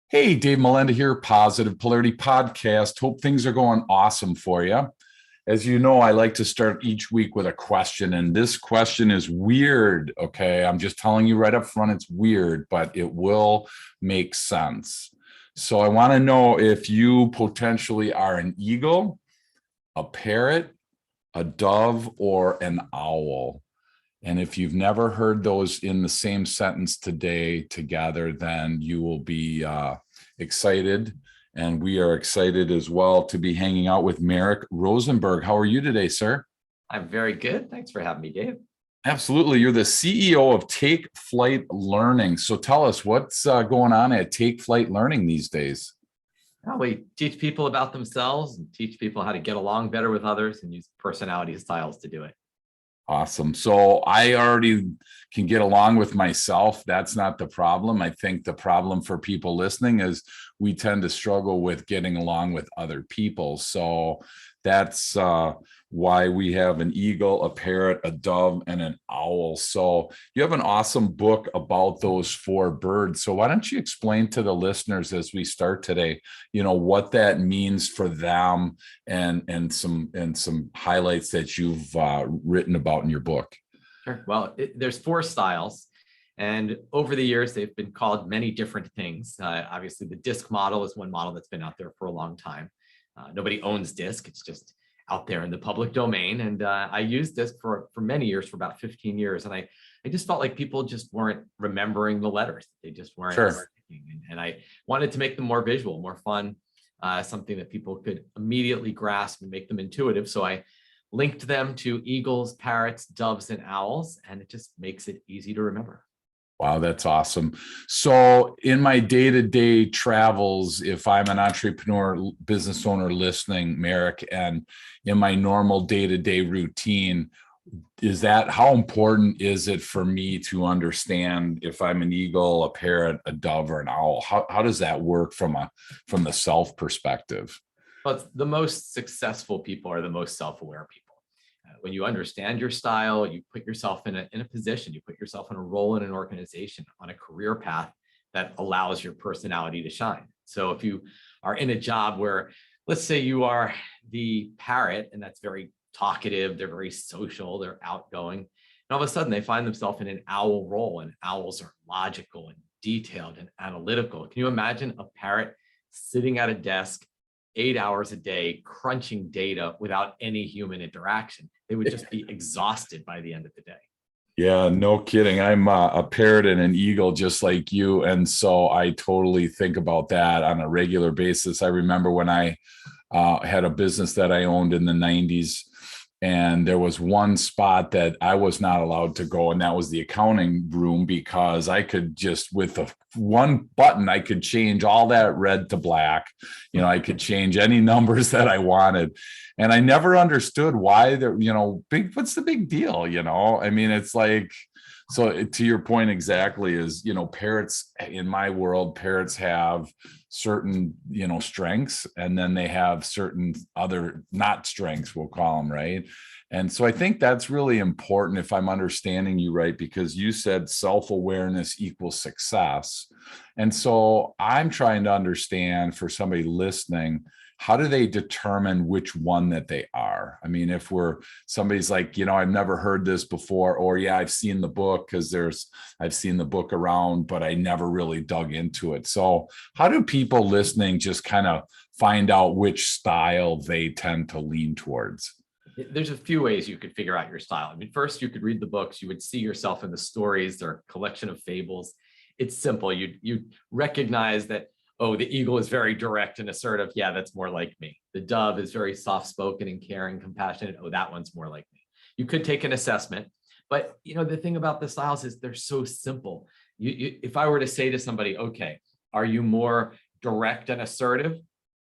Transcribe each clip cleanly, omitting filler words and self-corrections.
Hey, Dave Melinda here, Positive Polarity Podcast. Hope things are going awesome for you. As you know, I like to start each week with a question, and this question is weird. Okay. I'm just telling you right up front, it's weird, but it will make sense. So I want to know if you potentially are an eagle, a parrot, a dove, or an owl. And if you've never heard those in the same sentence today together, then you will be excited. And we are excited as well to be hanging out with Merrick Rosenberg. How are you today, sir? I'm very good. Thanks for having me, Dave. Absolutely. You're the CEO of Take Flight Learning. So tell us what's going on at Take Flight Learning these days. Well, we teach people about themselves and teach people how to get along better with others and use personality styles to do it. Awesome. So I already can get along with myself. That's not the problem. I think the problem for people listening is we tend to struggle with getting along with other people. So that's why we have an eagle, a parrot, a dove, and an owl. So you have an awesome book about those four birds. So why don't you explain to the listeners as we start today, what that means for them and some highlights that you've written about in your book. Sure. Well, there's four styles. And over the years, they've been called many different things. Obviously, the DISC model is one model that's been out there for a long time. Nobody owns DISC. It's just out there in the public domain. And I used DISC for many years, for about 15 years. And I just felt like people just weren't remembering the letters. They just weren't. Sure. And I wanted to make them more visual, more fun, something that people could immediately grasp and make them intuitive. So I linked them to eagles, parrots, doves, and owls, and it just makes it easy to remember. Wow, that's awesome. So in my day-to-day travels, if I'm an entrepreneur, business owner listening, Merrick, and in my normal day-to-day routine, how important is it for me to understand if I'm an eagle, a parrot, a dove, or an owl? How does that work from the self perspective? But the most successful people are the most self-aware people. When you understand your style, you put yourself in a position, you put yourself in a role in an organization, on a career path that allows your personality to shine. So if you are in a job where, let's say you are the parrot, and that's very talkative, they're very social, they're outgoing, and all of a sudden they find themselves in an owl role, and owls are logical and detailed and analytical. Can you imagine a parrot sitting at a desk 8 hours a day, crunching data without any human interaction? They would just be exhausted by the end of the day. Yeah, no kidding. I'm a parrot and an eagle just like you. And so I totally think about that on a regular basis. I remember when I had a business that I owned in the 90s, and there was one spot that I was not allowed to go, and that was the accounting room, because I could just, with one button, I could change all that red to black. I could change any numbers that I wanted. And I never understood why what's the big deal? I mean, it's like, so to your point exactly is, parrots, in my world, parrots have certain, strengths, and then they have certain other not strengths, we'll call them, right? And so I think that's really important, if I'm understanding you right, because you said self-awareness equals success. And so I'm trying to understand, for somebody listening, how do they determine which one that they are? I mean, if somebody's like, I've never heard this before, or yeah, I've seen the book because I've seen the book around, but I never really dug into it. So how do people listening just kind of find out which style they tend to lean towards? There's a few ways you could figure out your style. I mean, first, you could read the books. You would see yourself in the stories. They're a collection of fables. It's simple. You'd recognize that, oh, the eagle is very direct and assertive. Yeah, that's more like me. The dove is very soft-spoken and caring, compassionate. Oh, that one's more like me. You could take an assessment. But, the thing about the styles is they're so simple. If I were to say to somebody, okay, are you more direct and assertive?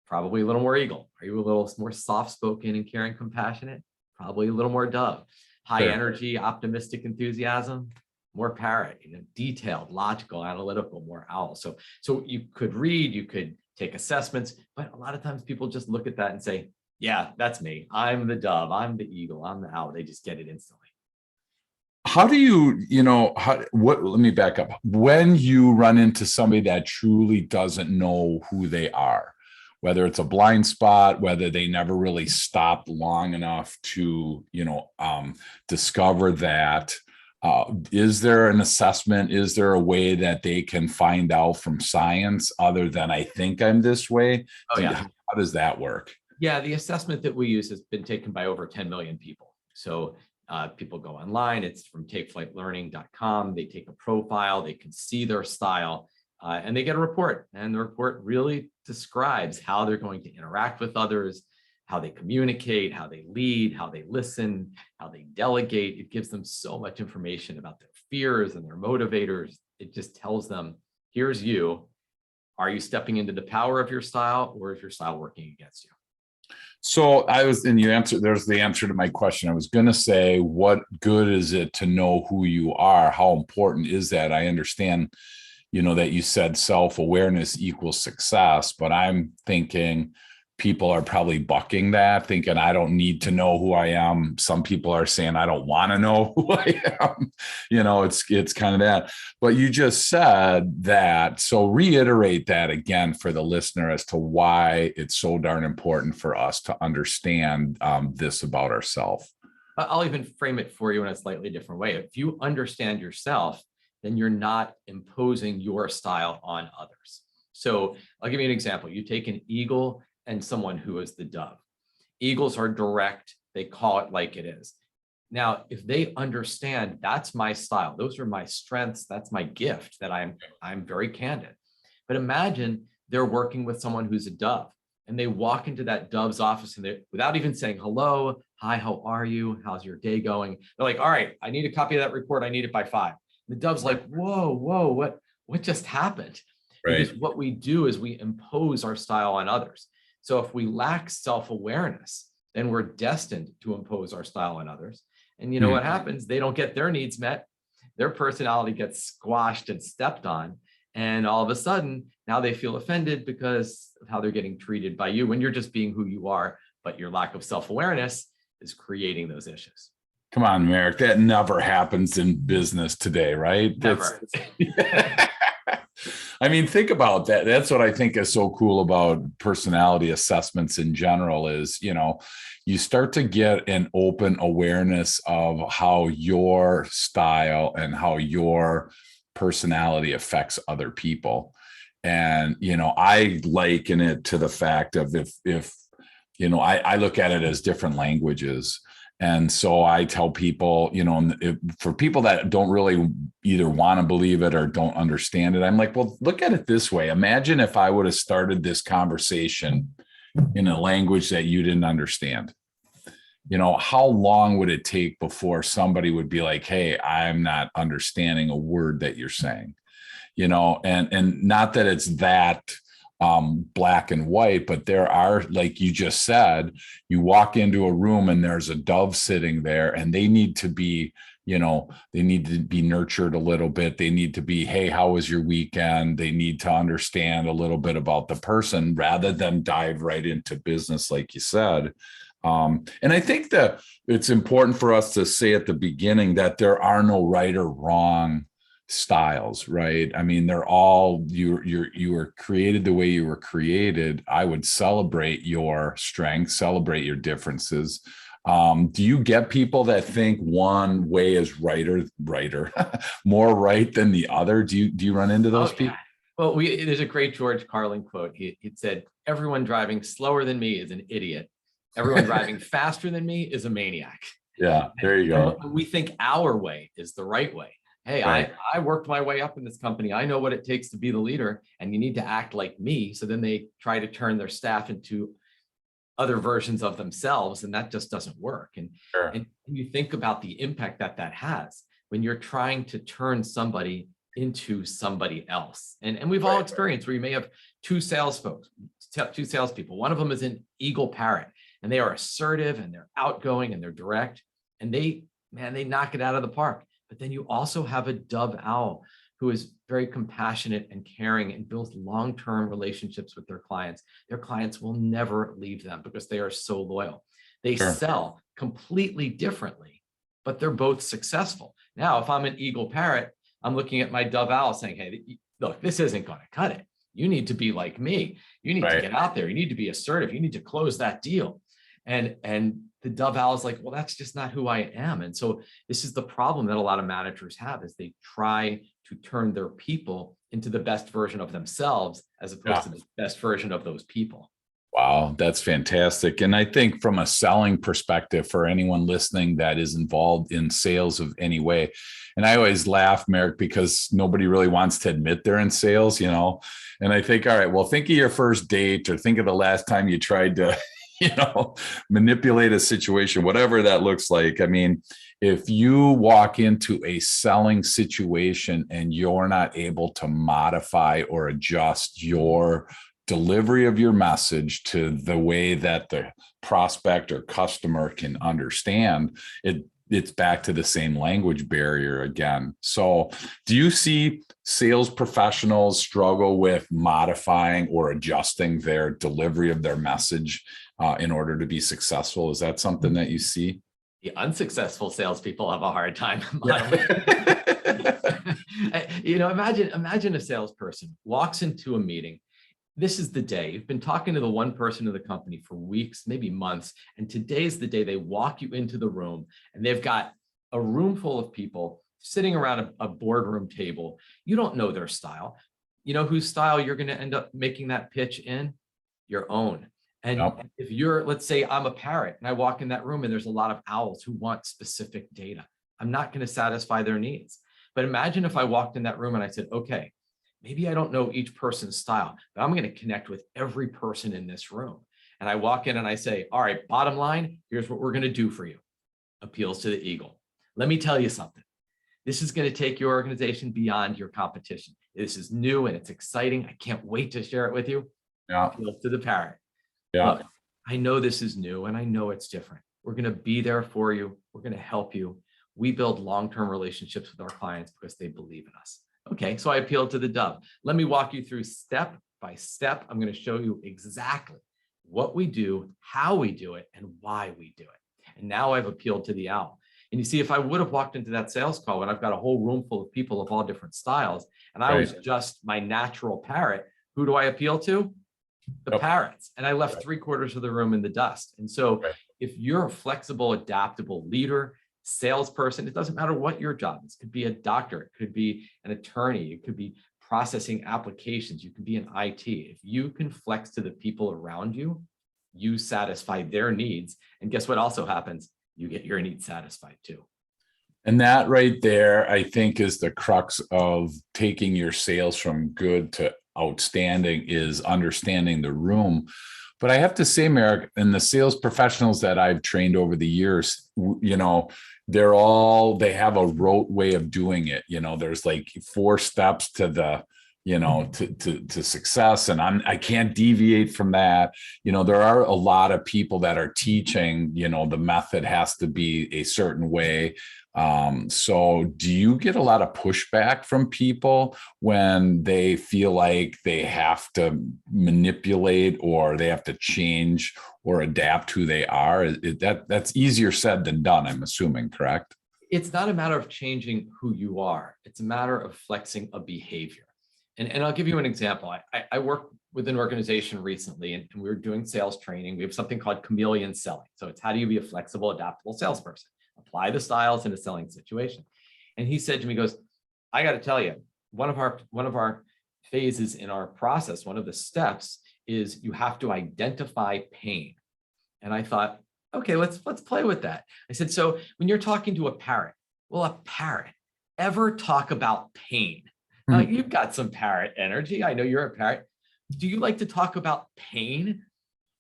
Probably a little more eagle. Are you a little more soft-spoken and caring, compassionate? Probably a little more dove. High Sure. energy, optimistic enthusiasm, more parrot. Detailed, logical, analytical, more owl. So you could read, you could take assessments, but a lot of times people just look at that and say, yeah, that's me. I'm the dove, I'm the eagle, I'm the owl. They just get it instantly. How do let me back up. When you run into somebody that truly doesn't know who they are, whether it's a blind spot, whether they never really stopped long enough to, discover that, is there an assessment? Is there a way that they can find out from science other than I think I'm this way? Oh yeah. How does that work? Yeah, the assessment that we use has been taken by over 10 million people. So people go online, it's from takeflightlearning.com. They take a profile, they can see their style, and they get a report. And the report really describes how they're going to interact with others, how they communicate, how they lead, how they listen, how they delegate. It gives them so much information about their fears and their motivators. It just tells them, here's you. Are you stepping into the power of your style, or is your style working against you? So there's the answer to my question. I was going to say, what good is it to know who you are? How important is that? I understand, that you said self-awareness equals success, but I'm thinking people are probably bucking that, thinking I don't need to know who I am. Some people are saying I don't want to know who I am. It's kind of that. But you just said that. So reiterate that again for the listener as to why it's so darn important for us to understand this about ourselves. I'll even frame it for you in a slightly different way. If you understand yourself, then you're not imposing your style on others. So I'll give you an example. You take an eagle and someone who is the dove. Eagles are direct. They call it like it is. Now, if they understand that's my style, those are my strengths, that's my gift, that I'm very candid. But imagine they're working with someone who's a dove, and they walk into that dove's office and they, without even saying hello, hi, how are you? How's your day going? They're like, all right, I need a copy of that report. I need it by 5. The dove's like, whoa, what just happened? Right. Because what we do is we impose our style on others. So if we lack self-awareness, then we're destined to impose our style on others. And you know what happens? They don't get their needs met. Their personality gets squashed and stepped on. And all of a sudden, now they feel offended because of how they're getting treated by you when you're just being who you are, but your lack of self-awareness is creating those issues. Come on, Merrick. That never happens in business today, right? Never. I mean, think about that. That's what I think is so cool about personality assessments in general is, you start to get an open awareness of how your style and how your personality affects other people. And, I liken it to the fact of if I look at it as different languages. And so I tell people, for people that don't really either want to believe it or don't understand it, I'm like, well, look at it this way. Imagine if I would have started this conversation in a language that you didn't understand. How long would it take before somebody would be like, hey, I'm not understanding a word that you're saying, and not that it's that black and white, but there are, like you just said, you walk into a room and there's a dove sitting there and they need to be, they need to be nurtured a little bit. They need to be, hey, how was your weekend? They need to understand a little bit about the person rather than dive right into business, like you said. And I think that it's important for us to say at the beginning that there are no right or wrong styles, right? I mean, they're all, you were created the way you were created. I would celebrate your strengths, celebrate your differences. Do you get people that think one way is righter, more right than the other? Do you run into those people? Well, there's a great George Carlin quote. He said, everyone driving slower than me is an idiot. Everyone driving faster than me is a maniac. Yeah, there you go. We think our way is the right way. Hey, right. I worked my way up in this company. I know what it takes to be the leader, and you need to act like me. So then they try to turn their staff into other versions of themselves, and that just doesn't work. And, sure. And you think about the impact that has when you're trying to turn somebody into somebody else. And we've all experienced where you may have two salespeople. One of them is an eagle parrot, and they are assertive and they're outgoing and they're direct, and they knock it out of the park. But then you also have a dove owl who is very compassionate and caring and builds long-term relationships with their clients. Their clients will never leave them because they are so loyal. They sell completely differently, but they're both successful Now, if I'm an eagle parrot, I'm looking at my dove owl saying, hey, look, this isn't going to cut it. You need to be like me. You need to get out there. You need to be assertive. You need to close that deal. And the dove owl is like, well, that's just not who I am. And so this is the problem that a lot of managers have, is they try to turn their people into the best version of themselves, as opposed to the best version of those people. Wow, that's fantastic. And I think from a selling perspective, for anyone listening that is involved in sales of any way, and I always laugh, Merrick, because nobody really wants to admit they're in sales, and I think, all right, well, think of your first date, or think of the last time you tried to, manipulate a situation, whatever that looks like. I mean, if you walk into a selling situation and you're not able to modify or adjust your delivery of your message to the way that the prospect or customer can understand it, it's back to the same language barrier again. So do you see sales professionals struggle with modifying or adjusting their delivery of their message in order to be successful? Is that something that you see? The unsuccessful salespeople have a hard time. Imagine a salesperson walks into a meeting. This is the day you've been talking to the one person in the company for weeks, maybe months. And today's the day they walk you into the room, and they've got a room full of people sitting around a boardroom table. You don't know their style. You know whose style you're going to end up making that pitch in? Your own. And if you're, let's say I'm a parrot and I walk in that room and there's a lot of owls who want specific data, I'm not going to satisfy their needs. But imagine if I walked in that room and I said, okay, maybe I don't know each person's style, but I'm going to connect with every person in this room. And I walk in and I say, all right, bottom line, here's what we're going to do for you. Appeals to the eagle. Let me tell you something. This is going to take your organization beyond your competition. This is new and it's exciting. I can't wait to share it with you. Appeals to the parrot. Look, I know this is new and I know it's different. We're going to be there for you. We're going to help you. We build long-term relationships with our clients because they believe in us. Okay, so I appealed to the dove. Let me walk you through step by step. I'm going to show you exactly what we do, how we do it, and why we do it. And now I've appealed to the owl. And you see, if I would have walked into that sales call and I've got a whole room full of people of all different styles, and I was just my natural parrot, who do I appeal to? The parrots. And I left 3/4 of the room in the dust. And so if you're a flexible, adaptable leader, salesperson, it doesn't matter what your job is. It could be a doctor, it could be an attorney, it could be processing applications, you can be in IT. If you can flex to the people around you, you satisfy their needs. And guess what also happens? You get your needs satisfied too. And that right there, I think, is the crux of taking your sales from good to outstanding, is understanding the room. But I have to say, Merrick, and the sales professionals that I've trained over the years, they have a rote way of doing it. There's like 4 steps to the, to success. And I can't deviate from that. There are a lot of people that are teaching, the method has to be a certain way. So do you get a lot of pushback from people when they feel like they have to manipulate or they have to change or adapt who they are? That's easier said than done, I'm assuming, correct? It's not a matter of changing who you are. It's a matter of flexing a behavior. And I'll give you an example. I worked with an organization recently, and we were doing sales training. We have something called chameleon selling. So it's how do you be a flexible, adaptable salesperson? Apply the styles in a selling situation. And he said to me, he goes, I got to tell you, one of our phases in our process, one of the steps is you have to identify pain. And I thought, okay, let's play with that. I said, so when you're talking to a parrot, will a parrot ever talk about pain? You've got some parrot energy. I know you're a parrot. Do you like to talk about pain?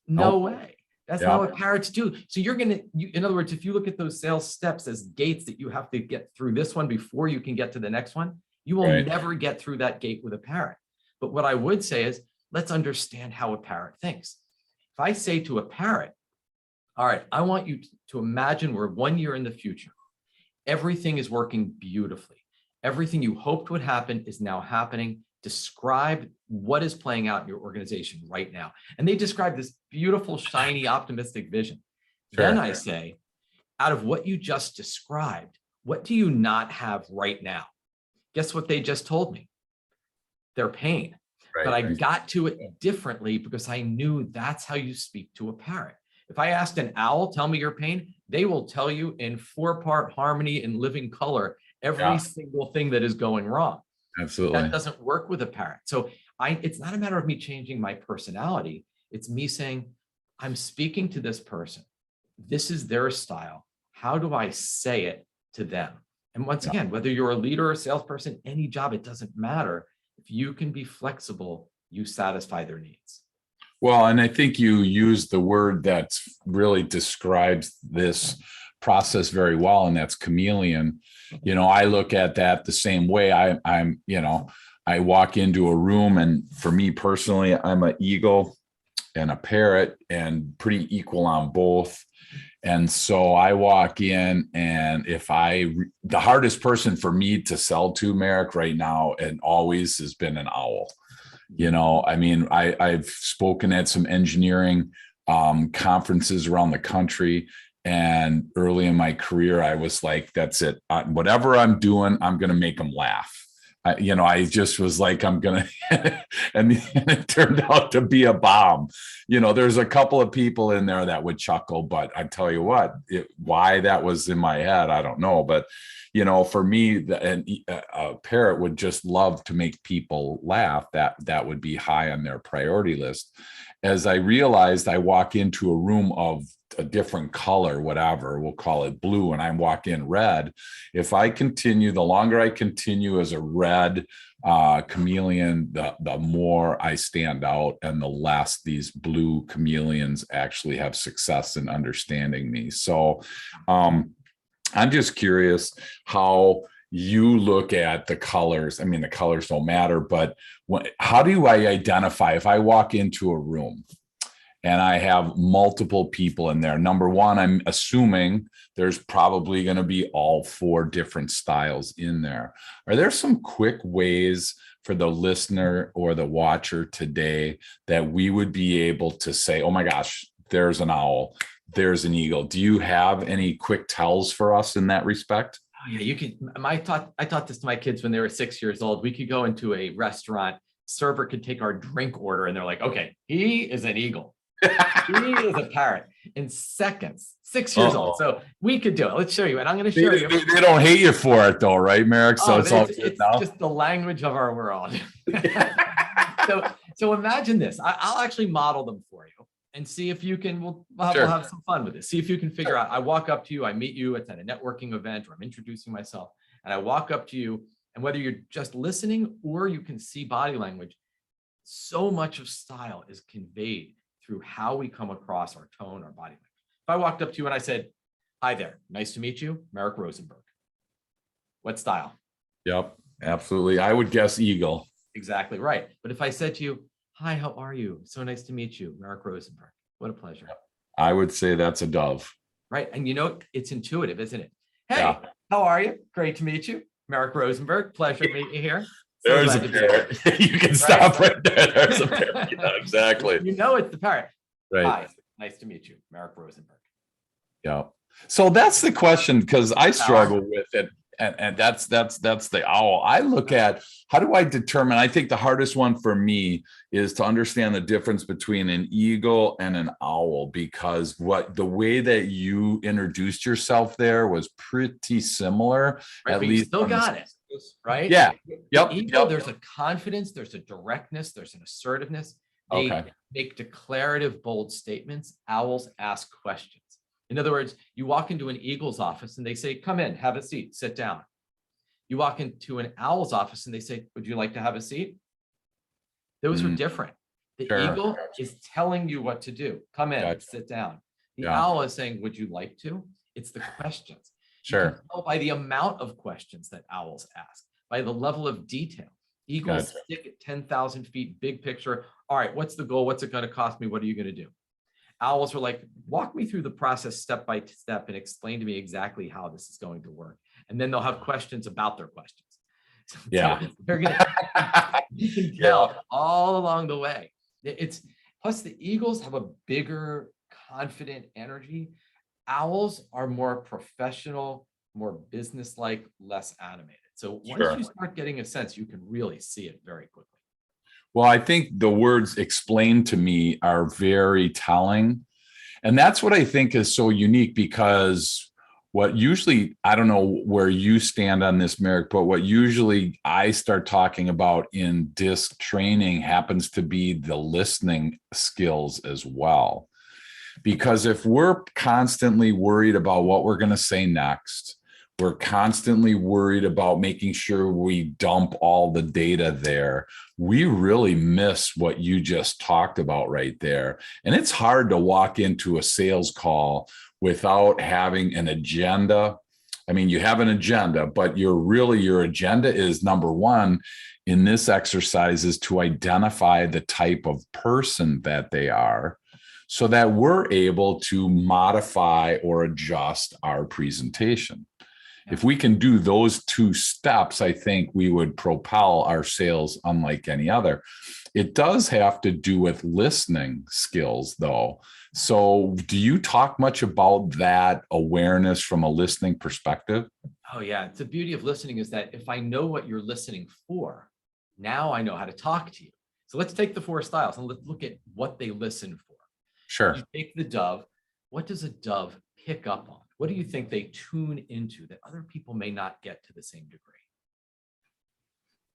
No way. That's not what parrots do. So in other words, if you look at those sales steps as gates that you have to get through this one before you can get to the next one, you will never get through that gate with a parrot. But what I would say is, let's understand how a parrot thinks. If I say to a parrot, all right, I want you to imagine we're 1 year in the future. Everything is working beautifully. Everything you hoped would happen is now happening. Describe what is playing out in your organization right now. And they describe this beautiful, shiny, optimistic vision. Then I say, out of what you just described, What do you not have right now? Guess what they just told me? Their pain. Right. But I got to it differently because I knew that's how you speak to a parrot. If I asked an owl, tell me your pain, they will tell you in 4-part harmony and living color every single thing that is going wrong. Absolutely. That doesn't work with a parrot. So it's not a matter of me changing my personality. It's me saying, I'm speaking to this person. This is their style. How do I say it to them? And once again, whether you're a leader or a salesperson, any job, it doesn't matter. If you can be flexible, you satisfy their needs. Well, and I think you used the word that really describes this process very well, and that's chameleon. I look at that the same way. I walk into a room, and for me personally, I'm an eagle and a parrot and pretty equal on both. And so I walk in, and the hardest person for me to sell to, Merrick, right now and always has been an owl. I've spoken at some engineering conferences around the country, and early in my career, I was like, that's it. Whatever I'm doing, I'm going to make them laugh. I just was like, I'm going to, and it turned out to be a bomb. There's a couple of people in there that would chuckle, but I tell you what, why that was in my head, I don't know. But, for me, a parrot would just love to make people laugh. That would be high on their priority list. As I realized, I walk into a room of a different color, whatever, we'll call it blue, and I walk in red. If I continue, the longer I continue as a red chameleon, the more I stand out, and the less these blue chameleons actually have success in understanding me. So I'm just curious how you look at the colors. I mean, the colors don't matter, but how do I identify if I walk into a room and I have multiple people in there? Number one, I'm assuming there's probably going to be all 4 different styles in there. Are there some quick ways for the listener or the watcher today that we would be able to say, oh my gosh, there's an owl, there's an eagle? Do you have any quick tells for us in that respect? Oh, yeah, you can. I taught this to my kids when they were 6 years old. We could go into a restaurant, server could take our drink order, and they're like, okay, he is an eagle. He is a parrot in seconds, 6 years old. So we could do it. Let's show you. And I'm going to show you. They don't hate you for it though, right, Merrick? So it's just the language of our world. So imagine this. I'll actually model them for you and see if you can, we'll have some fun with this. See if you can figure out, I walk up to you, I meet you, it's at a networking event, or I'm introducing myself, and I walk up to you, and whether you're just listening or you can see body language, so much of style is conveyed through how we come across, our tone, our body language. If I walked up to you and I said, hi there, nice to meet you, Merrick Rosenberg. What style? Yep, absolutely. I would guess eagle. Exactly right. But if I said to you, hi, how are you? So nice to meet you, Merrick Rosenberg. What a pleasure. I would say that's a dove. Right. And it's intuitive, isn't it? Hey, how are you? Great to meet you, Merrick Rosenberg. Pleasure to meet you here. So there's a parrot. You can stop right there. There's a parrot. Yeah, exactly. It's the parrot. Right. Hi, nice to meet you, Merrick Rosenberg. Yeah. So that's the question, because I struggle with it. And that's the owl. I look at, how do I determine? I think the hardest one for me is to understand the difference between an eagle and an owl, because the way that you introduced yourself there was pretty similar. Right, at but least you still got it, right? Yeah. Yep. Eagle, there's a confidence, there's a directness, there's an assertiveness. They make declarative, bold statements. Owls ask questions. In other words, you walk into an eagle's office and they say, come in, have a seat, sit down. You walk into an owl's office and they say, would you like to have a seat? Those are different. The eagle is telling you what to do. Come in, sit down. The owl is saying, would you like to? It's the questions. You can tell by the amount of questions that owls ask, by the level of detail. Eagles stick at 10,000 feet, big picture. All right, what's the goal? What's it going to cost me? What are you going to do? Owls are like, walk me through the process step by step and explain to me exactly how this is going to work. And then they'll have questions about their questions. Yeah. So you can tell all along the way. Plus the eagles have a bigger, confident energy. Owls are more professional, more business-like, less animated. So once Sure. you start getting a sense, you can really see it very quickly. Well, I think the words explained to me are very telling. And that's what I think is so unique, because what usually, I don't know where you stand on this, Merrick, but what usually I start talking about in DISC training happens to be the listening skills as well. Because if we're constantly worried about what we're going to say next, we're constantly worried about making sure we dump all the data there, we really miss what you just talked about right there. And it's hard to walk into a sales call without having an agenda. I mean, you have an agenda, but your agenda is, number one, in this exercise, is to identify the type of person that they are, so that we're able to modify or adjust our presentation. If we can do those two steps, I think we would propel our sales unlike any other. It does have to do with listening skills, though. So do you talk much about that awareness from a listening perspective? Oh, yeah. The beauty of listening is that if I know what you're listening for, now I know how to talk to you. So let's take the 4 styles and let's look at what they listen for. Sure. You take the dove. What does a dove pick up on? What do you think they tune into that other people may not get to the same degree?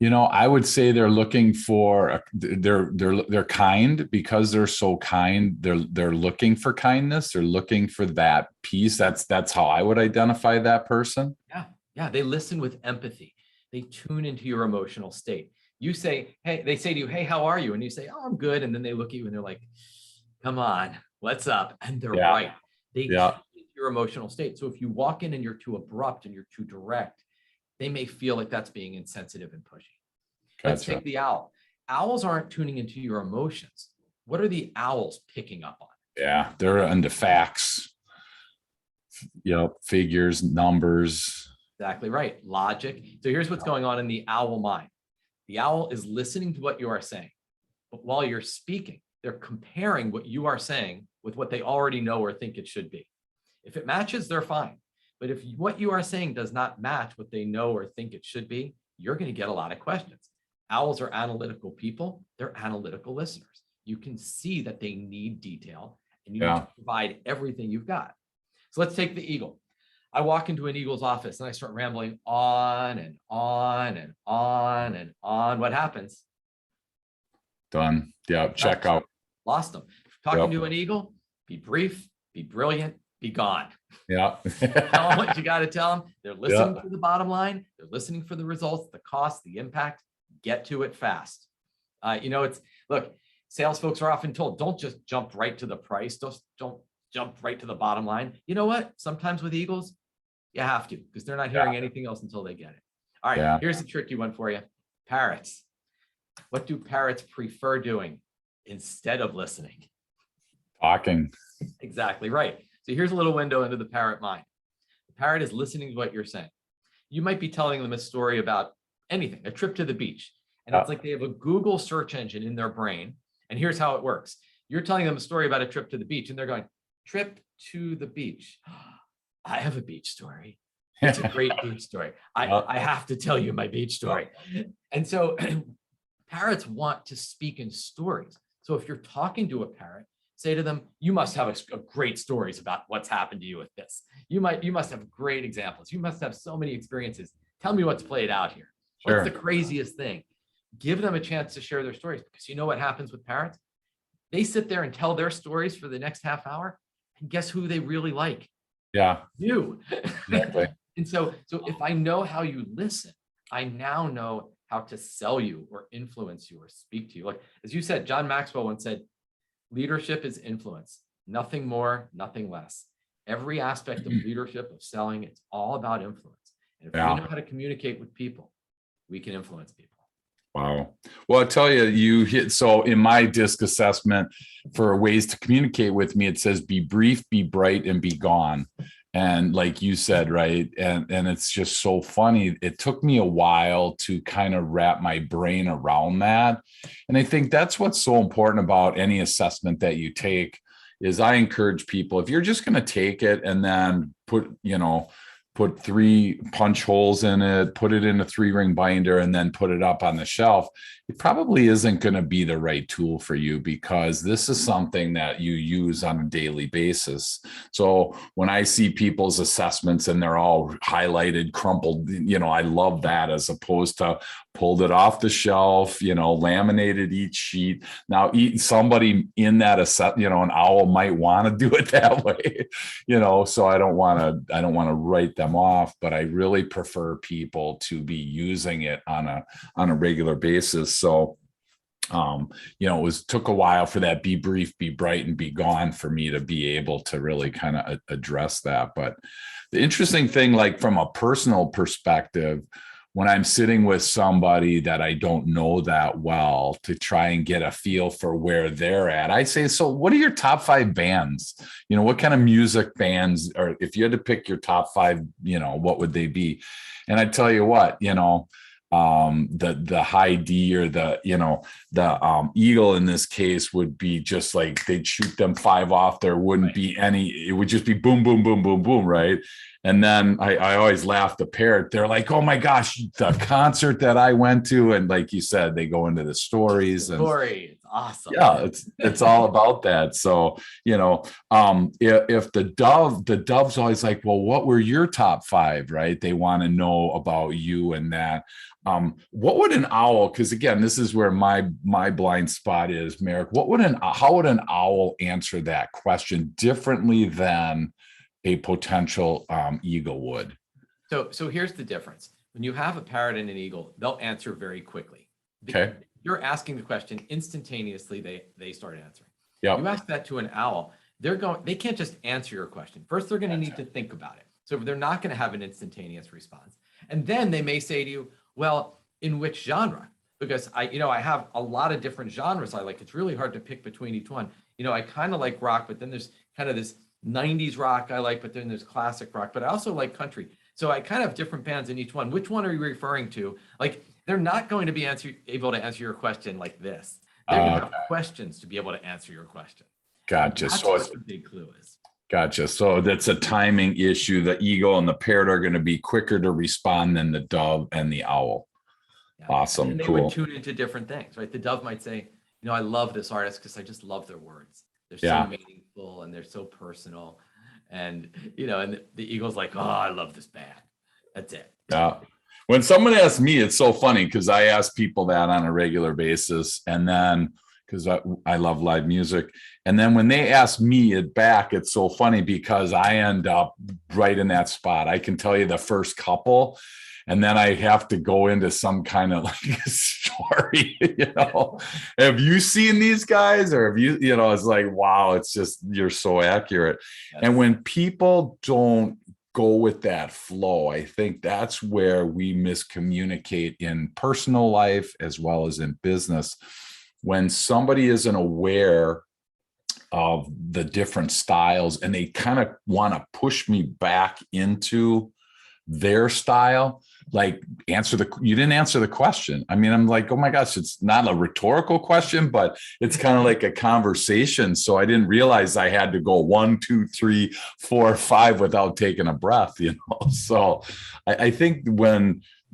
You know, I would say they're looking for, they're kind, because they're so kind. They're looking for kindness. They're looking for that piece. That's how I would identify that person. Yeah. Yeah. They listen with empathy. They tune into your emotional state. You say, hey, they say to you, hey, how are you? And you say, oh, I'm good. And then they look at you and they're like, come on, what's up? And they're right. They tune into your emotional state. So if you walk in and you're too abrupt and you're too direct, they may feel like that's being insensitive and pushy. Gotcha. Let's take the owl. Owls aren't tuning into your emotions. What are the owls picking up on? Yeah, they're into facts. Figures, numbers. Exactly right. Logic. So here's what's going on in the owl mind. The owl is listening to what you are saying, but while you're speaking, they're comparing what you are saying with what they already know or think it should be. If it matches, they're fine. But if what you are saying does not match what they know or think it should be, you're going to get a lot of questions. Owls are analytical people. They're analytical listeners. You can see that they need detail, and you need to provide everything you've got. So let's take the eagle. I walk into an eagle's office and I start rambling on and on and on and on. What happens? Done. Yeah. Check out. Lost them. Talking to an eagle, be brief, be brilliant, be gone. Yeah. Tell them what you got to tell them. They're listening for the bottom line. They're listening for the results, the cost, the impact. Get to it fast. Look, sales folks are often told, don't just jump right to the price. Don't jump right to the bottom line. You know what? Sometimes with eagles, you have to, because they're not hearing anything else until they get it. All right, here's a tricky one for you. Parrots. What do parrots prefer doing instead of listening? Talking. Exactly right. So here's a little window into the parrot mind. The parrot is listening to what you're saying. You might be telling them a story about anything, a trip to the beach. And it's like they have a Google search engine in their brain. And here's how it works. You're telling them a story about a trip to the beach, and they're going, trip to the beach. I have a beach story. It's a great beach story. I have to tell you my beach story. And so parrots want to speak in stories. So if you're talking to a parrot, say to them, you must have a great stories about what's happened to you with this. You must have great examples. You must have so many experiences. Tell me what's played out here. Sure. What's the craziest thing? Give them a chance to share their stories, because you know what happens with parrots? They sit there and tell their stories for the next half hour, and guess who they really like? Yeah. You. Exactly. And so if I know how you listen, I now know how to sell you or influence you or speak to you. Like, as you said, John Maxwell once said, leadership is influence, nothing more, nothing less. Every aspect of leadership, of selling, it's all about influence. And if we know how to communicate with people, we can influence people. Wow. Well, I tell you hit, so in my DISC assessment for ways to communicate with me, it says be brief, be bright, and be gone. And like you said, right. And it's just so funny. It took me a while to kind of wrap my brain around that. And I think that's what's so important about any assessment that you take is I encourage people, if you're just going to take it and then put 3 punch holes in it, put it in a 3-ring binder, and then put it up on the shelf, it probably isn't going to be the right tool for you, because this is something that you use on a daily basis. So when I see people's assessments and they're all highlighted, crumpled, I love that, as opposed to pulled it off the shelf, laminated each sheet. Now, somebody in that an owl might want to do it that way, so I don't want to write them off, but I really prefer people to be using it on a regular basis. So it took a while for that be brief, be bright, and be gone for me to be able to really kind of address that. But the interesting thing, like from a personal perspective, when I'm sitting with somebody that I don't know that well, to try and get a feel for where they're at, I say, so what are your top 5 bands? What kind of music bands, or if you had to pick your top 5, what would they be? And I tell you what, the high D, or the eagle in this case, would be just like they'd shoot them 5 off. There wouldn't be any, it would just be boom, boom, boom, boom, boom, right? And then I always laugh, the parrot, they're like, oh my gosh, the concert that I went to. And like you said, they go into the stories. It's awesome. Yeah, it's all about that. So, if the dove's always like, well, what were your top 5, right? They want to know about you and that. What would an owl, because again, this is where my blind spot is, Merrick, how would an owl answer that question differently than a potential eagle would? So here's the difference. When you have a parrot and an eagle, they'll answer very quickly. Okay. You're asking the question, instantaneously they start answering. Yeah. You ask that to an owl, they can't just answer your question. First, they're going to need to think about it. So they're not going to have an instantaneous response. And then they may say to you, well, in which genre? Because I have a lot of different genres I like. It's really hard to pick between each one. I kind of like rock, but then there's kind of this 90s rock I like, but then there's classic rock, but I also like country. So I kind of have different bands in each one. Which one are you referring to? Like, they're not going to be able to answer your question like this. They're going to have questions to be able to answer your question. Gotcha. That's what the big clue is. Gotcha. So that's a timing issue. The eagle and the parrot are going to be quicker to respond than the dove and the owl. Yeah. Awesome. And they would tune into different things, right? The dove might say, I love this artist because I just love their words. They're so meaningful and they're so personal. And, and the eagle's like, oh, I love this band. That's it. Yeah. When someone asks me, it's so funny because I ask people that on a regular basis. And then, because I love live music. And then when they ask me it back, it's so funny because I end up right in that spot. I can tell you the first couple, and then I have to go into some kind of like story, Have you seen these guys? Or have you, it's like, wow, it's just, you're so accurate. Yes. And when people don't go with that flow, I think that's where we miscommunicate in personal life as well as in business. When somebody isn't aware of the different styles and they kind of want to push me back into their style, like you didn't answer the question. I mean, I'm like, oh my gosh, it's not a rhetorical question, but it's kind of like a conversation. So I didn't realize I had to go 1, 2, 3, 4, 5 without taking a breath, So I think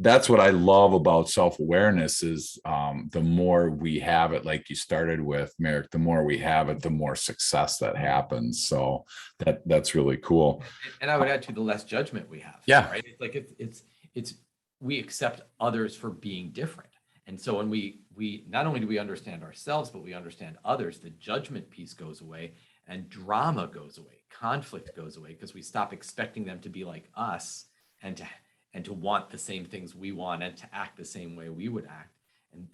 that's what I love about self-awareness is the more we have it, like you started with, Merrick, the more we have it, the more success that happens. So that's really cool. And I would add to the less judgment we have. Yeah. Right. It's like we accept others for being different. And so when we not only do we understand ourselves, but we understand others, the judgment piece goes away and drama goes away, conflict goes away, because we stop expecting them to be like us and to want the same things we want and to act the same way we would act.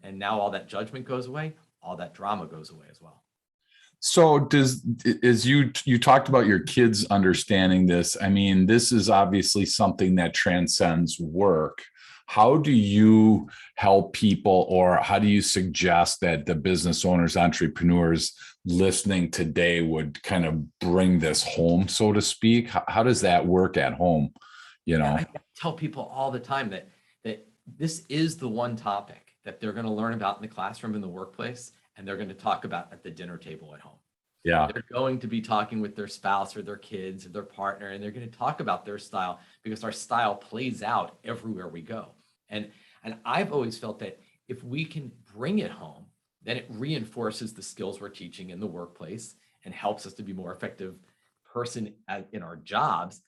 And now all that judgment goes away, all that drama goes away as well. So as you talked about your kids understanding this, I mean, this is obviously something that transcends work. How do you help people, or how do you suggest that the business owners, entrepreneurs listening today would kind of bring this home, so to speak? How does that work at home? I tell people all the time that this is the one topic that they're going to learn about in the classroom, in the workplace, and they're going to talk about at the dinner table at home. Yeah. They're going to be talking with their spouse or their kids or their partner, and they're going to talk about their style because our style plays out everywhere we go. And I've always felt that if we can bring it home, then it reinforces the skills we're teaching in the workplace and helps us to be more effective person in our jobs,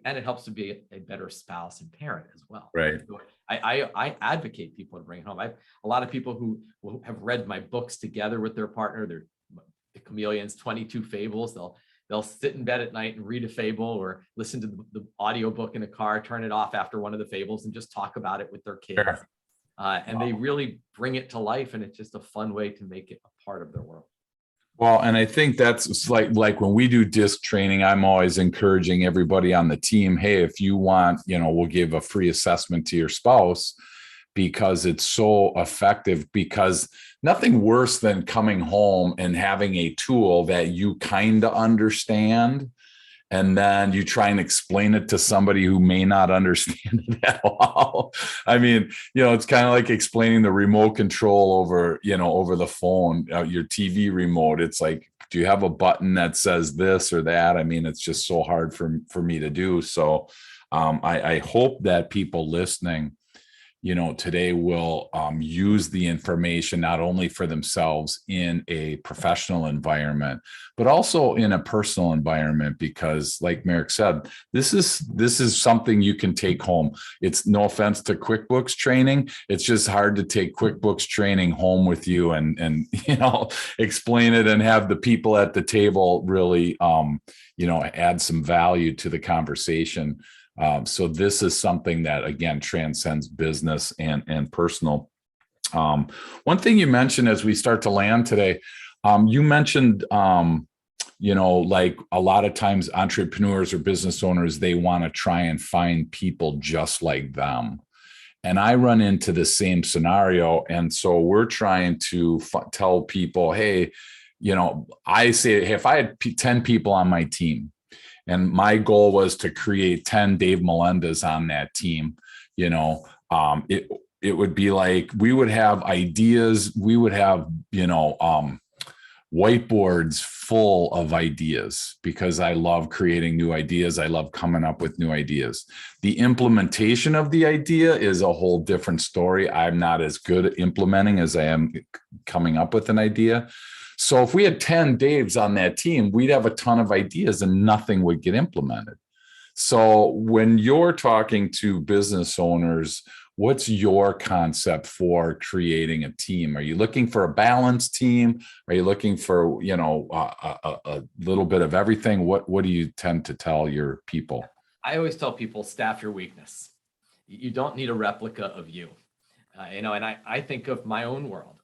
and it helps to be a better spouse and parent as well. Right. So I advocate people to bring it home. I've a lot of people who have read my books together with their partner. They're the Chameleons, 22 Fables. They'll sit in bed at night and read a fable or listen to the audiobook in a car, turn it off after one of the fables and just talk about it with their kids. Sure. And they really bring it to life, and it's just a fun way to make it a part of their world. Well, and I think that's like when we do disc training, I'm always encouraging everybody on the team, hey, if you want, we'll give a free assessment to your spouse because it's so effective, because nothing worse than coming home and having a tool that you kind of understand, and then you try and explain it to somebody who may not understand it at all. I mean, it's kind of like explaining the remote control over the phone, your TV remote. It's like, do you have a button that says this or that? I mean, it's just so hard for me to do. So I hope that people listening, today will use the information not only for themselves in a professional environment, but also in a personal environment, because like Merrick said, this is something you can take home. It's no offense to QuickBooks training. It's just hard to take QuickBooks training home with you and explain it and have the people at the table really, add some value to the conversation. So this is something that, again, transcends business and personal. One thing you mentioned as we start to land today, you mentioned, like a lot of times entrepreneurs or business owners, they want to try and find people just like them. And I run into the same scenario. And so we're trying to tell people, hey, I say, hey, if I had 10 people on my team, and my goal was to create 10 Dave Melendez on that team, it would be like, we would have ideas. We would have, whiteboards full of ideas, because I love creating new ideas. I love coming up with new ideas. The implementation of the idea is a whole different story. I'm not as good at implementing as I am coming up with an idea. So if we had 10 Daves on that team, we'd have a ton of ideas and nothing would get implemented. So when you're talking to business owners, what's your concept for creating a team? Are you looking for a balanced team? Are you looking for, a little bit of everything? What do you tend to tell your people? I always tell people, staff your weakness. You don't need a replica of you. And I think of my own world.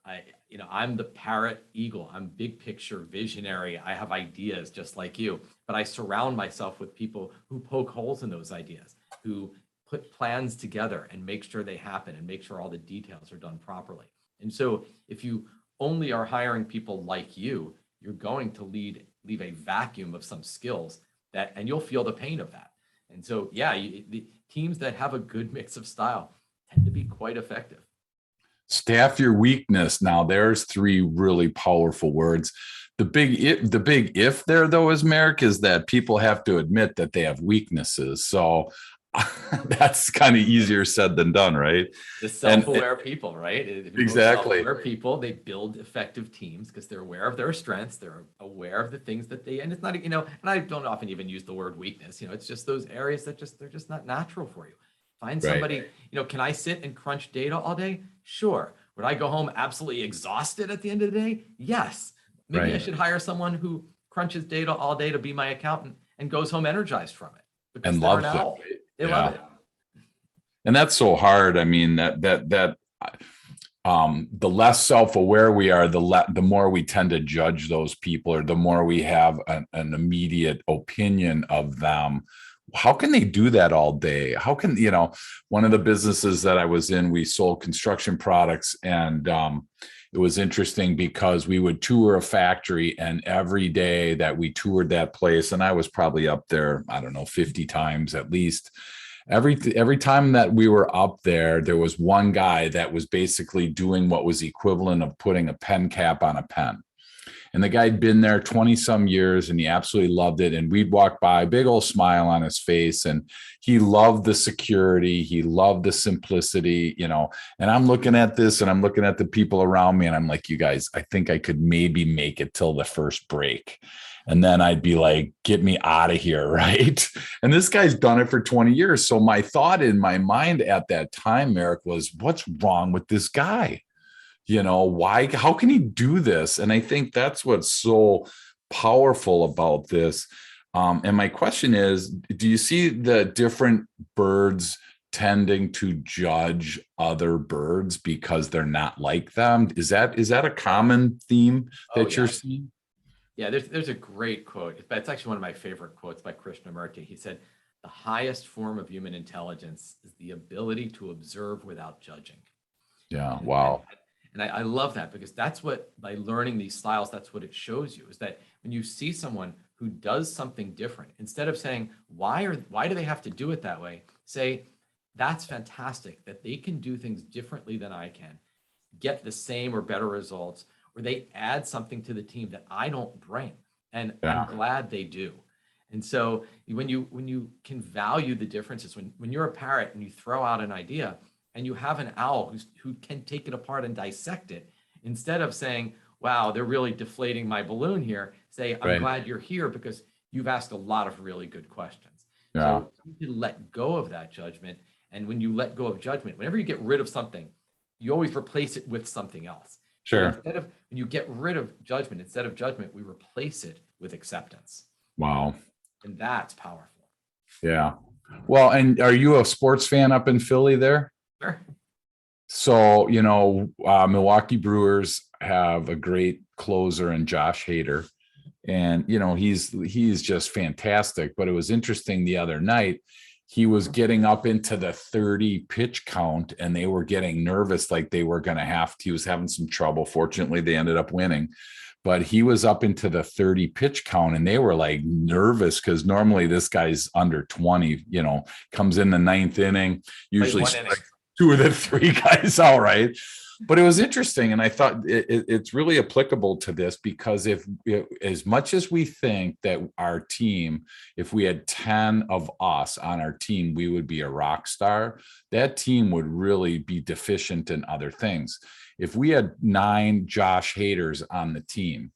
I'm the parrot eagle. I'm big picture visionary. I have ideas just like you, but I surround myself with people who poke holes in those ideas, who put plans together and make sure they happen and make sure all the details are done properly. And so if you only are hiring people like you, you're going to leave a vacuum of some skills and you'll feel the pain of that. And so, the teams that have a good mix of style tend to be quite effective. Staff your weakness. Now, there's 3 really powerful words. The big if there, though, is, Merrick, is that people have to admit that they have weaknesses. So that's kind of easier said than done, right? The self-aware people, right? Exactly. Self-aware people, they build effective teams because they're aware of their strengths. They're aware of the things that and it's not, and I don't often even use the word weakness. It's just those areas that they're just not natural for you. Find somebody, can I sit and crunch data all day? Sure. Would I go home absolutely exhausted at the end of the day? Yes. Maybe I should hire someone who crunches data all day to be my accountant and goes home energized from it. And loves it. They love it. And that's so hard. I mean, that the less self-aware we are, the more we tend to judge those people, or the more we have an immediate opinion of them. How can they do that all day? How can, one of the businesses that I was in, we sold construction products, and it was interesting because we would tour a factory, and every day that we toured that place, and I was probably up there, I don't know, 50 times at least. Every time that we were up there, there was one guy that was basically doing what was equivalent of putting a pen cap on a pen. And the guy'd been there 20 some years and he absolutely loved it. And we'd walk by, big old smile on his face. And he loved the security. He loved the simplicity, and I'm looking at this and I'm looking at the people around me and I'm like, you guys, I think I could maybe make it till the first break. And then I'd be like, get me out of here. Right. And this guy's done it for 20 years. So my thought in my mind at that time, Merrick, was what's wrong with this guy? Why, how can he do this? And I think that's what's so powerful about this. And my question is, do you see the different birds tending to judge other birds because they're not like them? Is that a common theme that you're seeing? Yeah, there's a great quote. It's actually one of my favorite quotes by Krishnamurti. He said, "The highest form of human intelligence is the ability to observe without judging." Yeah, wow. And I love that, because that's what, by learning these styles, that's what it shows you, is that when you see someone who does something different, instead of saying, why do they have to do it that way? Say, that's fantastic that they can do things differently than I can, get the same or better results, or they add something to the team that I don't bring. And I'm glad they do. And so when you can value the differences, when you're a parrot and you throw out an idea and you have an owl who can take it apart and dissect it, instead of saying, wow, they're really deflating my balloon here, say, I'm glad you're here because you've asked a lot of really good questions. Yeah. So you can let go of that judgment. And when you let go of judgment, whenever you get rid of something, you always replace it with something else. Sure. So when you get rid of judgment, instead of judgment, we replace it with acceptance. Wow. And that's powerful. Yeah. Well, and are you a sports fan up in Philly there? Sure. So, Milwaukee Brewers have a great closer in Josh Hader. And, he's just fantastic. But it was interesting the other night, he was getting up into the 30 pitch count and they were getting nervous, like they were going to have to. He was having some trouble. Fortunately, they ended up winning. But he was up into the 30 pitch count and they were like stressed because normally this guy's under 20, comes in the ninth inning, usually two of the three guys out, right? But it was interesting. And I thought it's really applicable to this, because if as much as we think that our team, if we had 10 of us on our team, we would be a rock star, that team would really be deficient in other things. If we had 9 Josh Haders on the team,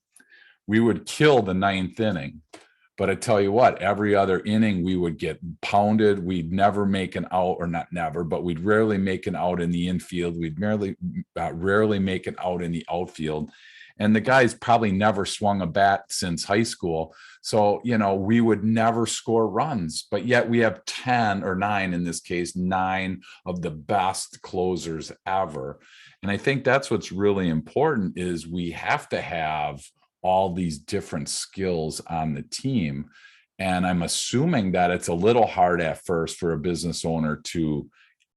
we would kill the ninth inning. But I tell you what, every other inning we would get pounded. We'd never make an out, or not never, but we'd rarely make an out in the infield. We'd rarely make an out in the outfield. And the guy's probably never swung a bat since high school. So, we would never score runs, but yet we have 10 or 9, in this case, 9 of the best closers ever. And I think that's what's really important, is we have to have all these different skills on the team. And I'm assuming that it's a little hard at first for a business owner to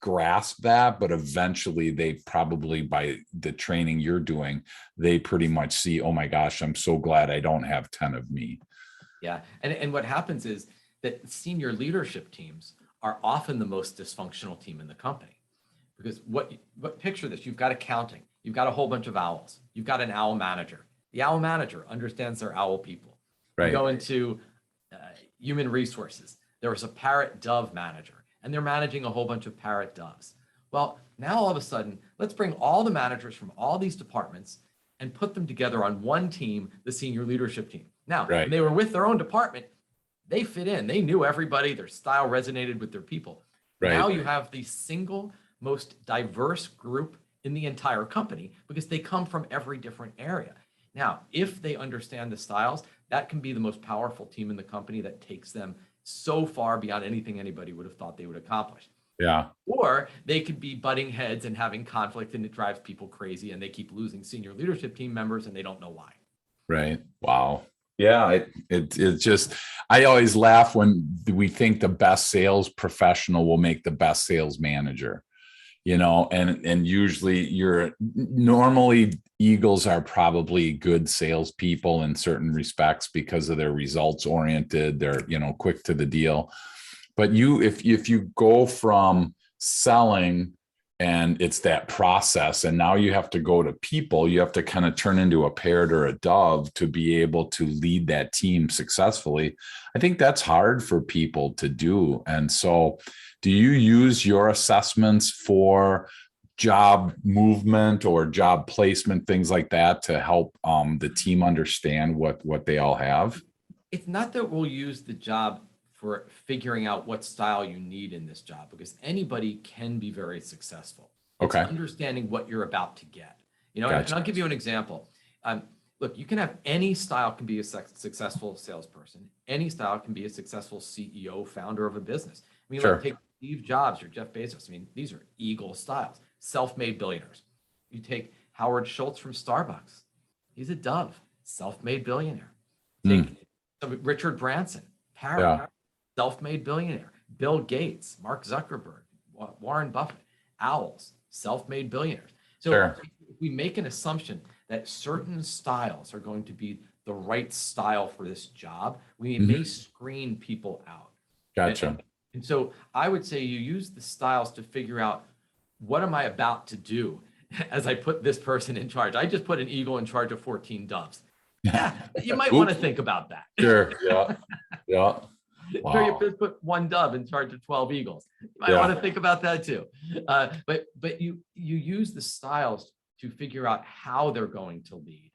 grasp that, but eventually they probably, by the training you're doing, they pretty much see, oh my gosh, I'm so glad I don't have 10 of me. Yeah. And what happens is that senior leadership teams are often the most dysfunctional team in the company. Because what picture this, you've got accounting, you've got a whole bunch of owls, you've got an owl manager. The owl manager understands their owl people. Right. You go into human resources. There was a parrot dove manager, and they're managing a whole bunch of parrot doves. Well, now all of a sudden, let's bring all the managers from all these departments and put them together on one team, the senior leadership team. Now, when they were with their own department, they fit in. They knew everybody. Their style resonated with their people. Right. Now you have the single most diverse group in the entire company, because they come from every different area. Now, if they understand the styles, that can be the most powerful team in the company that takes them so far beyond anything anybody would have thought they would accomplish. Yeah. Or they could be butting heads and having conflict, and it drives people crazy, and they keep losing senior leadership team members and they don't know why. Right. Wow. Yeah. It's just, I always laugh when we think the best sales professional will make the best sales manager. And usually normally Eagles are probably good salespeople in certain respects because of their results oriented. They're, quick to the deal. But if you go from selling And it's that process. And now you have to go to people, you have to kind of turn into a parrot or a dove to be able to lead that team successfully. I think that's hard for people to do. And so do you use your assessments for job movement or job placement, things like that, to help the team understand what they all have? It's not that we'll use the job for figuring out what style you need in this job, because anybody can be very successful. It's Okay. understanding what you're about to get. And Gotcha. I'll give you an example. Look, you can have any style can be a successful salesperson. Any style can be a successful CEO, founder of a business. I mean, Sure. like take Steve Jobs or Jeff Bezos. I mean, these are eagle styles, self-made billionaires. You take Howard Schultz from Starbucks. He's a dove, self-made billionaire. Take Richard Branson, parrot, Yeah. self-made billionaire. Bill Gates, Mark Zuckerberg, Warren Buffett, owls, self-made billionaires. So Sure. if we make an assumption that certain styles are going to be the right style for this job, we may screen people out. Gotcha. And so I would say you use the styles to figure out, what am I about to do as I put this person in charge? I just put an eagle in charge of 14 doves. Yeah, you might want to think about that. Sure. Yeah. Yeah. Or you Wow. could put one dove in charge of 12 eagles. You might Yeah. want to think about that too. But you use the styles to figure out how they're going to lead,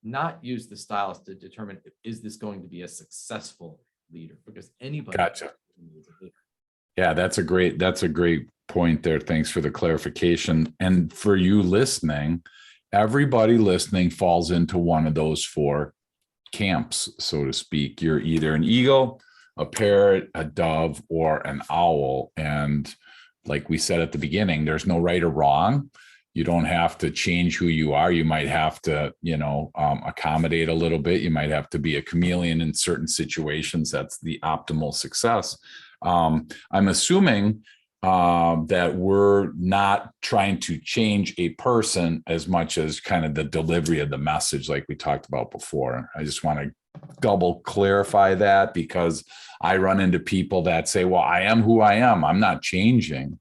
not use the styles to determine, is this going to be a successful leader? Because anybody Gotcha. is a leader. Yeah, that's a great point there. Thanks for the clarification. And for you listening, everybody listening falls into one of those four camps, so to speak. You're either an eagle, a parrot, a dove, or an owl. And like we said at the beginning, there's no right or wrong. You don't have to change who you are. You might have to, accommodate a little bit. You might have to be a chameleon in certain situations. That's the optimal success. I'm assuming that we're not trying to change a person as much as kind of the delivery of the message, like we talked about before. I just want to double clarify that, because I run into people that say, well, I am who I am. I'm not changing.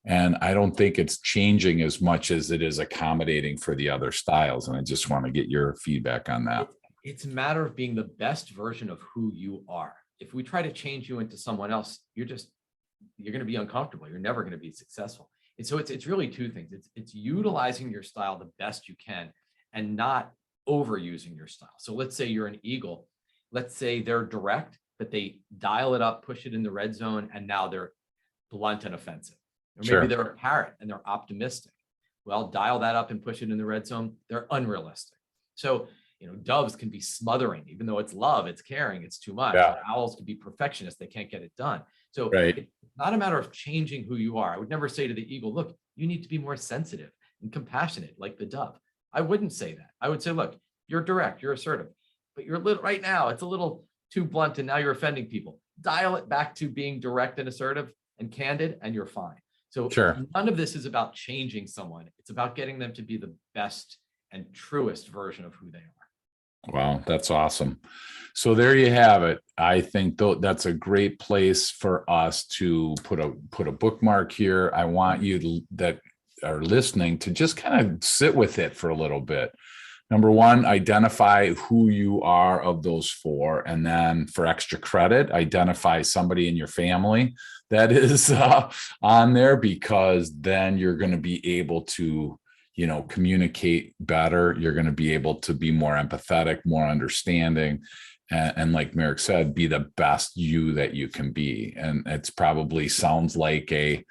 And I don't think it's changing as much as it is accommodating for the other styles. And I just want to get your feedback on that. It's a matter of being the best version of who you are. If we try to change you into someone else, you're going to be uncomfortable. You're never going to be successful. And so it's really two things. It's utilizing your style the best you can and not overusing your style. So let's say you're an eagle. Let's say they're direct, but they dial it up, push it in the red zone, and now they're blunt and offensive. Or maybe Sure. they're a parrot and they're optimistic. Well, dial that up and push it in the red zone. They're unrealistic. So, doves can be smothering, even though it's love, it's caring, it's too much. Yeah. Owls can be perfectionists. They can't get it done. So Right. it's not a matter of changing who you are. I would never say to the eagle, look, you need to be more sensitive and compassionate like the dove. I wouldn't say that. I would say, look, you're direct, you're assertive, but you're right now, it's a little too blunt and now you're offending people. Dial it back to being direct and assertive and candid, and you're fine. So Sure. none of this is about changing someone. It's about getting them to be the best and truest version of who they are. Wow, that's awesome. So there you have it. I think that's a great place for us to put a bookmark here. I want you that are listening to just kind of sit with it for a little bit. Number one, identify who you are of those four. And then for extra credit, identify somebody in your family that is on there, because then you're going to be able to, communicate better. You're going to be able to be more empathetic, more understanding. And like Merrick said, be the best you that you can be. And it's probably sounds like a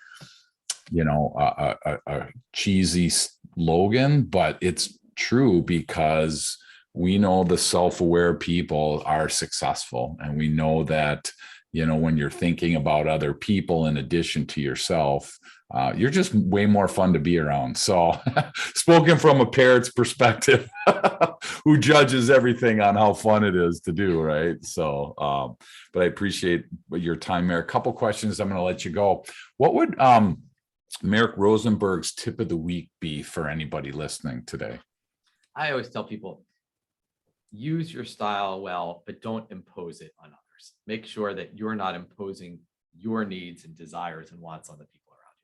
cheesy slogan, but it's true, because we know the self-aware people are successful. And we know that, when you're thinking about other people in addition to yourself, you're just way more fun to be around. So spoken from a parrot's perspective, who judges everything on how fun it is to do, right? So, but I appreciate your time, Merrick. A couple questions, I'm going to let you go. What would Merrick Rosenberg's tip of the week be for anybody listening today? I always tell people, use your style well, but don't impose it on others. Make sure that you're not imposing your needs and desires and wants on the people around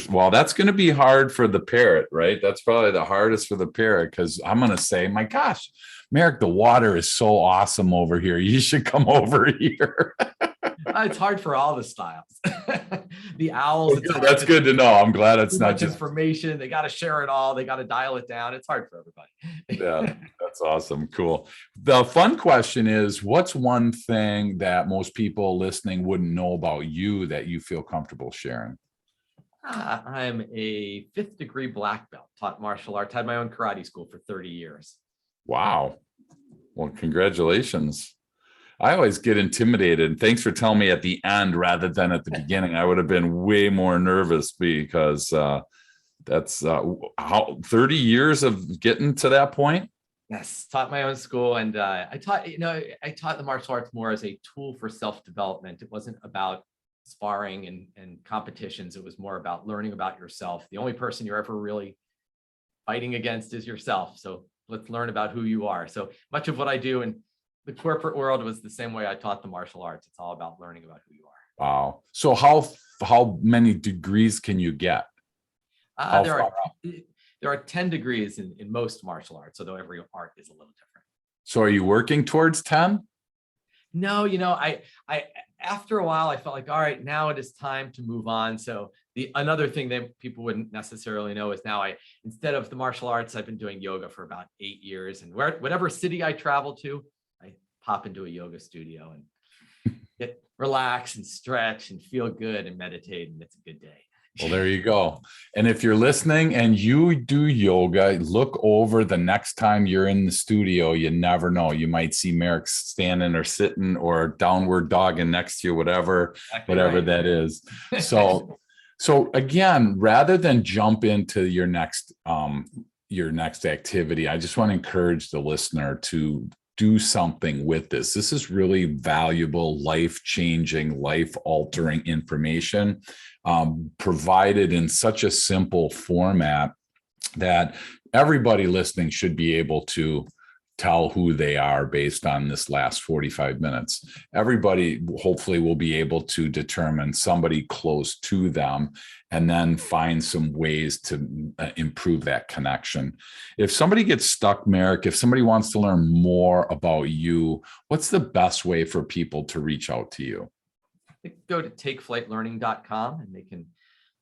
Well, that's going to be hard for the parrot, right? That's probably the hardest for the parrot, because I'm going to say, my gosh, Merrick, the water is so awesome over here. You should come over here. It's hard for all the styles. The owls, it's hard That's good to know. I'm glad it's too not much just information. They got to share it all. They got to dial it down. It's hard for everybody. Yeah, that's awesome. Cool. The fun question is, what's one thing that most people listening wouldn't know about you that you feel comfortable sharing? I'm a 5th degree black belt, taught martial arts, had my own karate school for 30 years. Wow. Well, congratulations. I always get intimidated. Thanks for telling me at the end rather than at the beginning. I would have been way more nervous, because that's how 30 years of getting to that point. Yes, taught my own school, and I taught the martial arts more as a tool for self-development. It wasn't about sparring and competitions. It was more about learning about yourself. The only person you're ever really fighting against is yourself. So let's learn about who you are. So much of what I do in the corporate world was the same way I taught the martial arts. It's all about learning about who you are. Wow. So how many degrees can you get? There are 10 degrees in most martial arts, although every art is a little different. So are you working towards 10? No, I after a while I felt like, all right, now it is time to move on. So another thing that people wouldn't necessarily know is now instead of the martial arts, I've been doing yoga for about 8 years, and whatever city I travel to, I pop into a yoga studio and relax and stretch and feel good and meditate, and it's a good day. Well, there you go. And if you're listening and you do yoga, look over the next time you're in the studio. You never know. You might see Merrick standing or sitting or downward dogging next to you, whatever right. That is. So again, rather than jump into your next activity, I just want to encourage the listener to do something with this. This is really valuable, life-changing, life-altering information, provided in such a simple format that everybody listening should be able to tell who they are based on this last 45 minutes. Everybody hopefully will be able to determine somebody close to them and then find some ways to improve that connection. If somebody gets stuck, Merrick, if somebody wants to learn more about you, what's the best way for people to reach out to you? Go to takeflightlearning.com and they can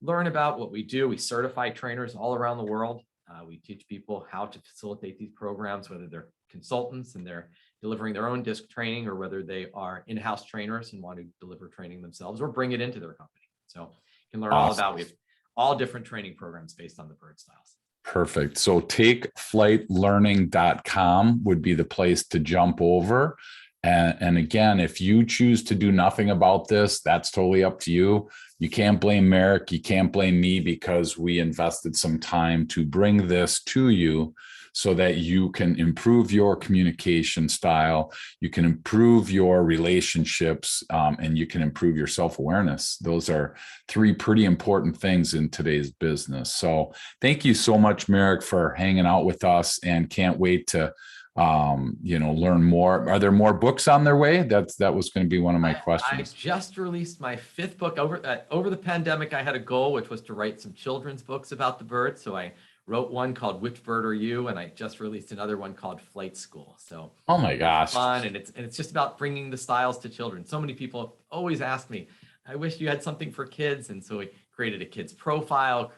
learn about what we do. We certify trainers all around the world. We teach people how to facilitate these programs, whether they're consultants and they're delivering their own disc training, or whether they are in-house trainers and want to deliver training themselves or bring it into their company. So you can learn all about, we have all different training programs based on the bird styles. Perfect. So takeflightlearning.com would be the place to jump over. And again, if you choose to do nothing about this, that's totally up to you. You can't blame Merrick. You can't blame me, because we invested some time to bring this to you so that you can improve your communication style, you can improve your relationships, and you can improve your self-awareness. Those are 3 pretty important things in today's business. So thank you so much, Merrick, for hanging out with us, and can't wait to learn more. Are there more books on their way? That was going to be one of my questions. I just released my 5th book. Over the pandemic, I had a goal, which was to write some children's books about the birds. So I wrote one called Which Bird Are You? And I just released another one called Flight School. So oh my gosh, fun, and it's just about bringing the styles to children. So many people always ask me, I wish you had something for kids. And so we created a kids profile,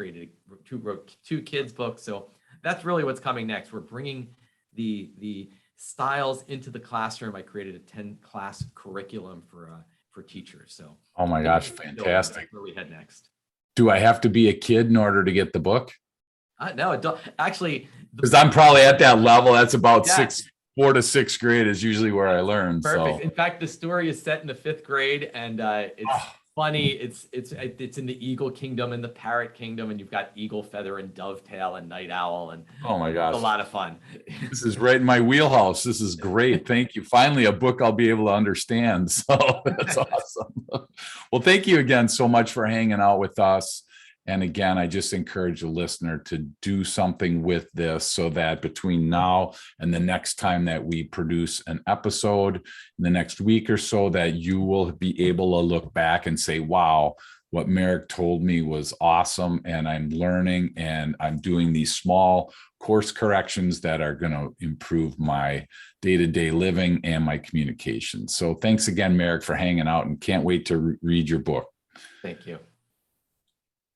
wrote 2 kids books. So that's really what's coming next. We're bringing the styles into the classroom. I created a 10-class curriculum for teachers. So oh my gosh, fantastic. Where we head next. Do I have to be a kid in order to get the book? No, actually, because I'm probably at that level. That's about 4th to 6th grade is usually where I learn. Perfect. So. In fact, the story is set in the 5th grade, and it's funny. It's in the eagle kingdom and the parrot kingdom, and you've got eagle feather and dovetail and night owl, and oh my gosh, it's a lot of fun. This is right in my wheelhouse. This is great. Thank you. Finally, a book I'll be able to understand. So that's awesome. Well, thank you again so much for hanging out with us. And again, I just encourage the listener to do something with this so that between now and the next time that we produce an episode in the next week or so, that you will be able to look back and say, wow, what Merrick told me was awesome, and I'm learning, and I'm doing these small course corrections that are going to improve my day-to-day living and my communication. So thanks again, Merrick, for hanging out, and can't wait to read your book. Thank you.